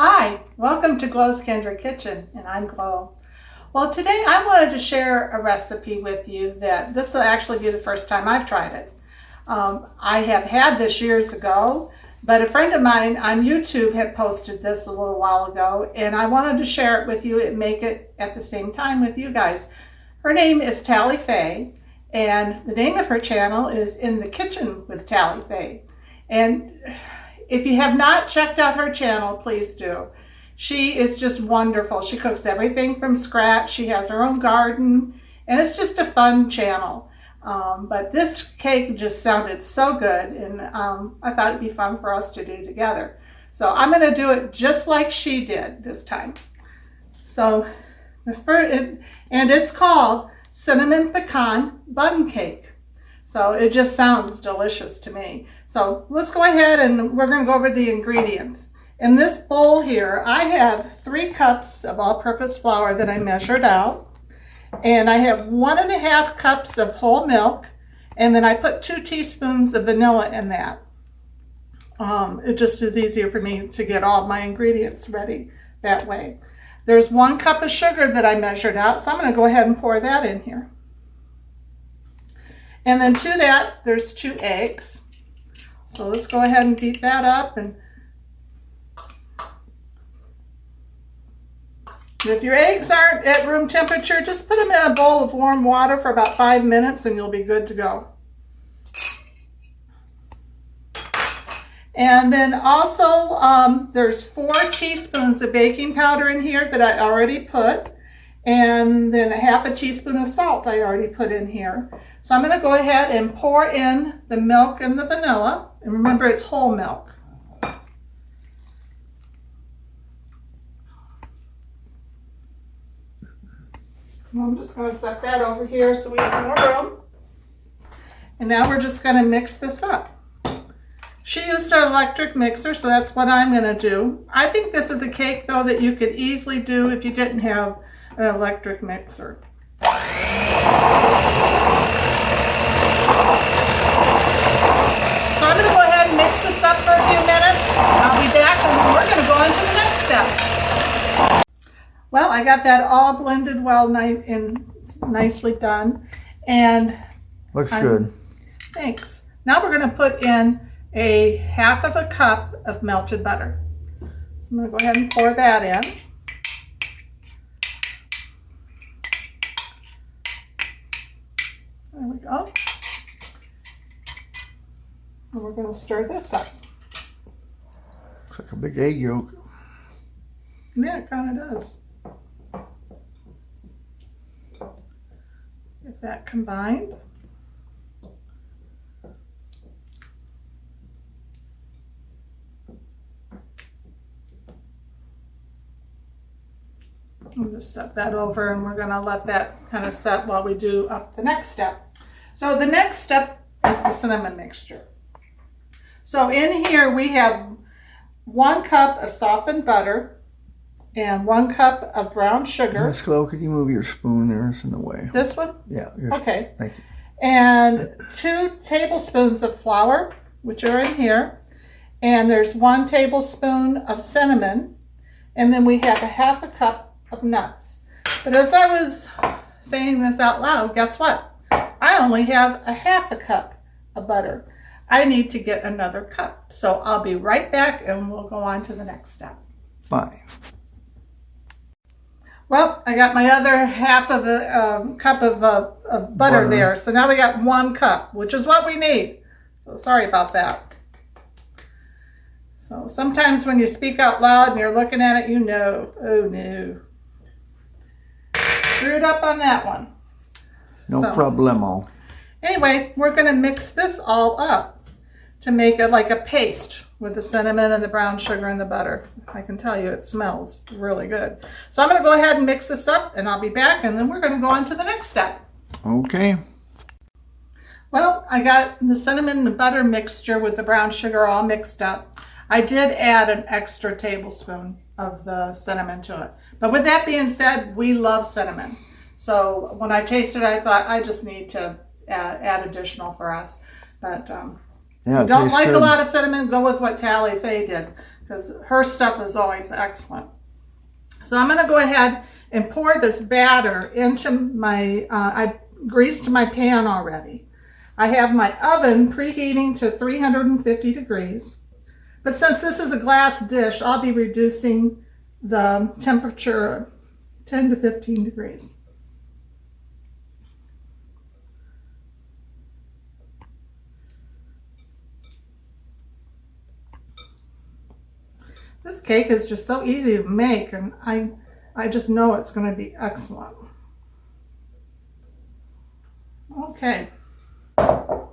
Hi, welcome to Glow's Candor Kitchen, and I'm Glow. Well, today I wanted to share a recipe with you that this will actually be the first time I've tried it. I have had this years ago, but a friend of mine on YouTube had posted this a little while ago, and I wanted to share it with you and make it at the same time with you guys. Her name is Tally Faye, and the name of her channel is In the Kitchen with Tally Faye. And if you have not checked out her channel, please do. She is just wonderful. She cooks everything from scratch. She has her own garden, and it's just a fun channel. But this cake just sounded so good, and I thought it'd be fun for us to do together. So I'm going to do it just like she did this time. So the first, and it's called Cinnamon Pecan Bun Cake. So it just sounds delicious to me. So let's go ahead and we're going to go over the ingredients. In this bowl here, I have 3 cups of all-purpose flour that I measured out. And I have 1.5 cups of whole milk. And then I put 2 teaspoons of vanilla in that. It just is easier for me to get all my ingredients ready that way. There's 1 cup of sugar that I measured out. So I'm going to go ahead and pour that in here. And then to that, there's 2 eggs. So let's go ahead and beat that up. And if your eggs aren't at room temperature, just put them in a bowl of warm water for about 5 minutes and you'll be good to go. And then also there's 4 teaspoons of baking powder in here that I already put. And then 1/2 teaspoon of salt I already put in here. So I'm going to go ahead and pour in the milk and the vanilla. And remember, it's whole milk. I'm just going to set that over here so we have more room. And now we're just going to mix this up. She used an electric mixer, so that's what I'm going to do. I think this is a cake, though, that you could easily do if you didn't have an electric mixer. So I'm going to go ahead and mix this up for a few minutes. I'll be back and we're going to go on to the next step. Well, I got that all blended well and nicely done. And looks good. Thanks. Now we're going to put in a 1/2 cup of melted butter. So I'm going to go ahead and pour that in. There we go. And we're going to stir this up. Looks like a big egg yolk. Yeah, it kind of does. Get that combined. We'll just set that over and we're going to let that kind of set while we do up the next step. So the next step is the cinnamon mixture. So in here we have 1 cup of softened butter and 1 cup of brown sugar. Miss Glow, could you move your spoon there? It's in the way. This one? Yeah. Okay. Thank you. And 2 tablespoons of flour, which are in here. And there's 1 tablespoon of cinnamon. And then we have 1/2 cup of nuts. But as I was saying this out loud, guess what? I only have 1/2 cup of butter. I need to get another cup. So I'll be right back and we'll go on to the next step. Fine. Well, I got my other 1/2 of a cup of butter there. So now we got 1 cup, which is what we need. So sorry about that. So sometimes when you speak out loud and you're looking at it, you know, oh no. Screwed up on that one. No problemo. Anyway, we're going to mix this all up to make it like a paste with the cinnamon and the brown sugar and the butter. I can tell you it smells really good. So I'm going to go ahead and mix this up and I'll be back and then we're going to go on to the next step. Okay. Well, I got the cinnamon and butter mixture with the brown sugar all mixed up. I did add an extra tablespoon of the cinnamon to it. But with that being said, we love cinnamon. So when I tasted it, I thought I just need to add additional for us. But Yeah, if you don't like good. a lot of cinnamon, go with what Tally Faye did. because her stuff is always excellent. So I'm going to go ahead and pour this batter into my, I greased my pan already. I have my oven preheating to 350 degrees. But since this is a glass dish, I'll be reducing the temperature 10 to 15 degrees. This cake is just so easy to make, and I just know it's going to be excellent. Okay. So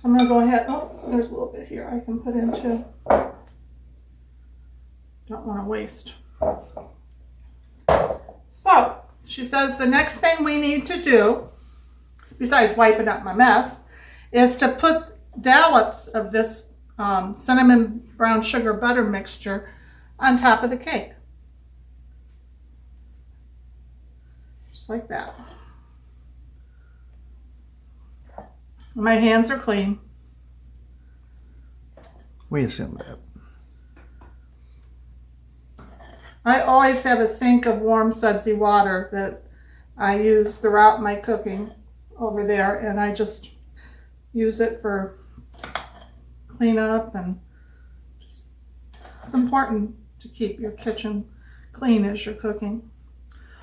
I'm going to go ahead. Oh, there's a little bit here I can put into. Don't want to waste. So she says the next thing we need to do, besides wiping up my mess, is to put dollops of this cinnamon brown sugar butter mixture on top of the cake. Just like that. My hands are clean. We assume that. I always have a sink of warm sudsy water that I use throughout my cooking over there, and I just use it for cleanup, and just, it's important to keep your kitchen clean as you're cooking.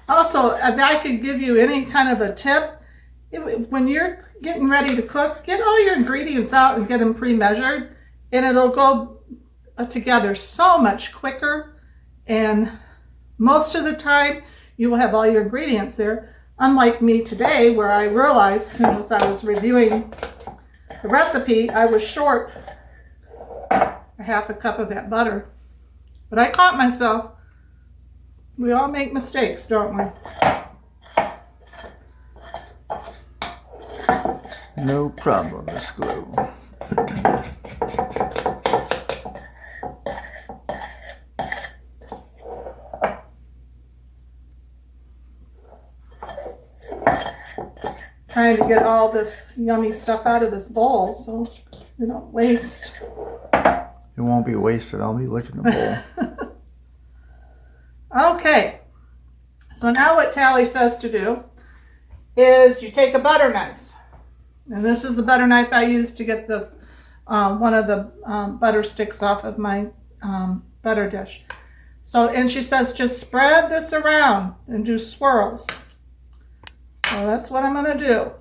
Also, if I could give you any kind of a tip, when you're getting ready to cook, get all your ingredients out and get them pre-measured, and it'll go together so much quicker. And most of the time, you will have all your ingredients there. Unlike me today, where I realized as soon as I was reviewing the recipe, I was short a half a cup of that butter. But I caught myself. We all make mistakes, don't we? No problem, Miss Glow. Trying to get all this yummy stuff out of this bowl so we don't waste. It won't be wasted. I'll be licking the bowl. Okay, so now what Tally says to do is you take a butter knife, and this is the butter knife I used to get the one of the butter sticks off of my butter dish. So, and she says just spread this around and do swirls. So that's what I'm going to do.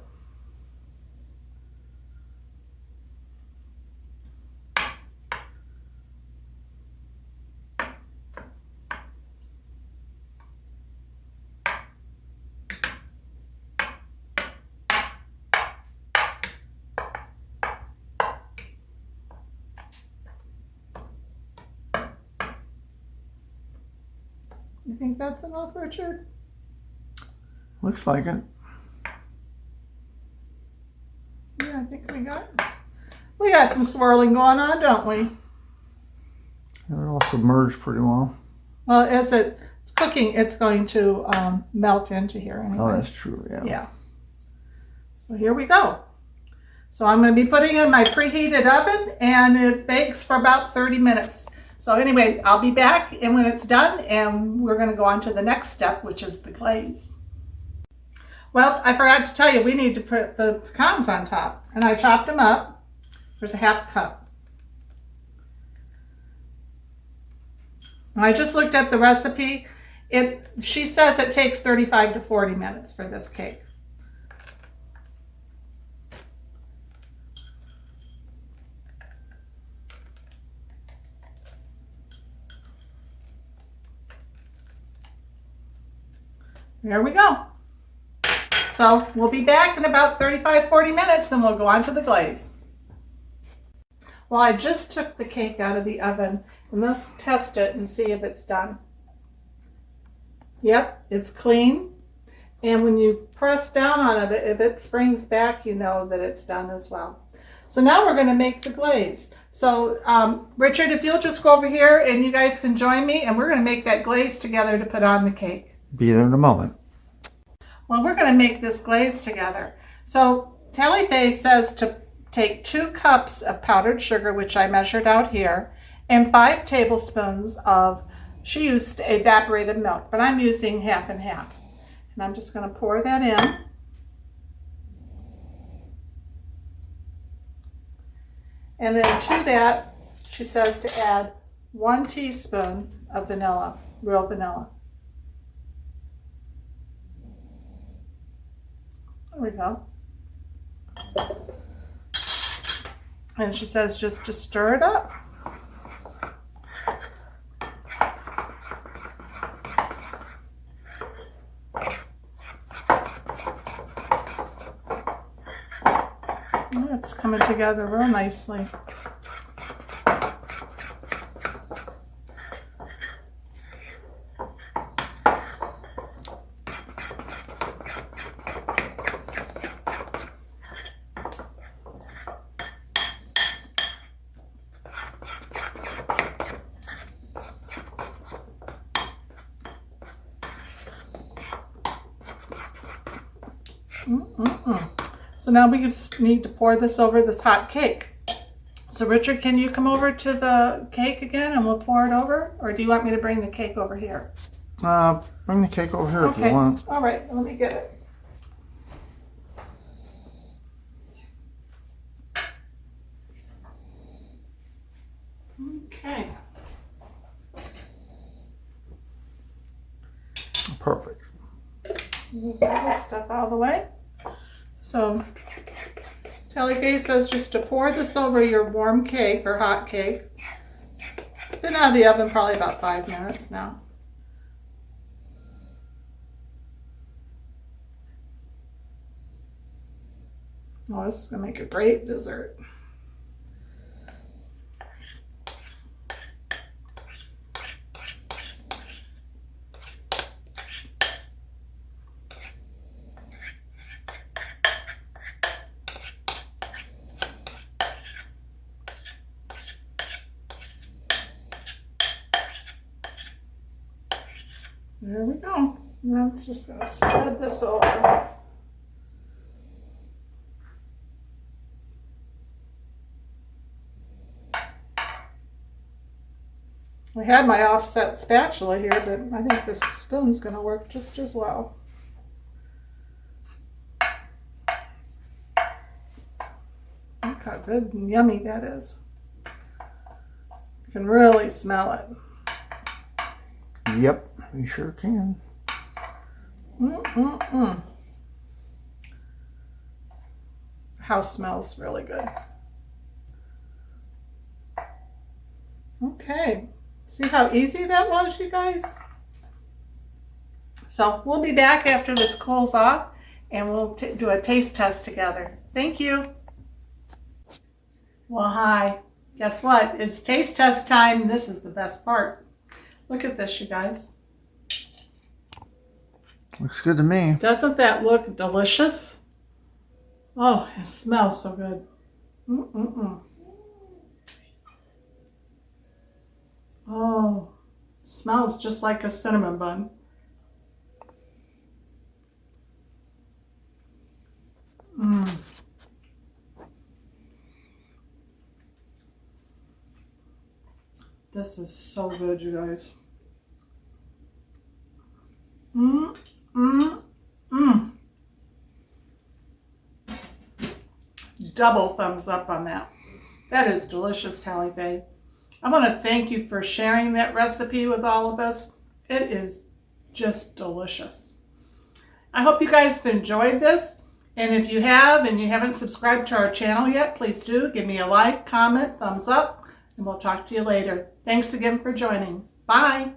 You think that's enough, Richard? Looks like it. Yeah, I think we got some swirling going on, don't we? They're all submerged pretty well. Well, as it's cooking, it's going to melt into here anyway. Oh, that's true, yeah. Yeah. So here we go. So I'm going to be putting in my preheated oven, and it bakes for about 30 minutes. So anyway, I'll be back and when it's done, and we're going to go on to the next step, which is the glaze. Well, I forgot to tell you, we need to put the pecans on top, and I chopped them up. There's a half cup. I just looked at the recipe. She says it takes 35 to 40 minutes for this cake. There we go. So we'll be back in about 35-40 minutes, and we'll go on to the glaze. Well, I just took the cake out of the oven, and let's test it and see if it's done. Yep, it's clean. And when you press down on it, if it springs back, you know that it's done as well. So now we're going to make the glaze. So Richard, if you'll just go over here and you guys can join me, and we're going to make that glaze together to put on the cake. Be there in a moment. Well, we're going to make this glaze together. So Tally Faye says to take 2 cups of powdered sugar, which I measured out here, and 5 tablespoons of, she used evaporated milk, but I'm using half and half. And I'm just going to pour that in. And then to that, she says to add 1 teaspoon of vanilla, real vanilla. There we go. And she says just to stir it up. Oh, it's coming together real nicely. So now we just need to pour this over this hot cake. So Richard, can you come over to the cake again and we'll pour it over? Or do you want me to bring the cake over here? Bring the cake over here if Okay. you want. All right, let me get it. Okay. Perfect. Move all this stuff out of the way. So Tally Faye says just to pour this over your warm cake or hot cake. It's been out of the oven probably about 5 minutes now. Oh, this is going to make a great dessert. There we go. Now I'm just going to spread this over. I had my offset spatula here, but I think this spoon's going to work just as well. Look how good and yummy that is. You can really smell it. Yep, you sure can. House smells really good. Okay, see how easy that was, you guys? So we'll be back after this cools off and we'll do a taste test together. Thank you. Well, hi. Guess what? It's taste test time. This is the best part. Look at this, you guys. Looks good to me. Doesn't that look delicious? Oh, it smells so good. Oh, it smells just like a cinnamon bun. This is so good, you guys. Double thumbs up on that. That is delicious, Tally Faye. I want to thank you for sharing that recipe with all of us. It is just delicious. I hope you guys have enjoyed this. And if you have and you haven't subscribed to our channel yet, please do. Give me a like, comment, thumbs up, and we'll talk to you later. Thanks again for joining. Bye.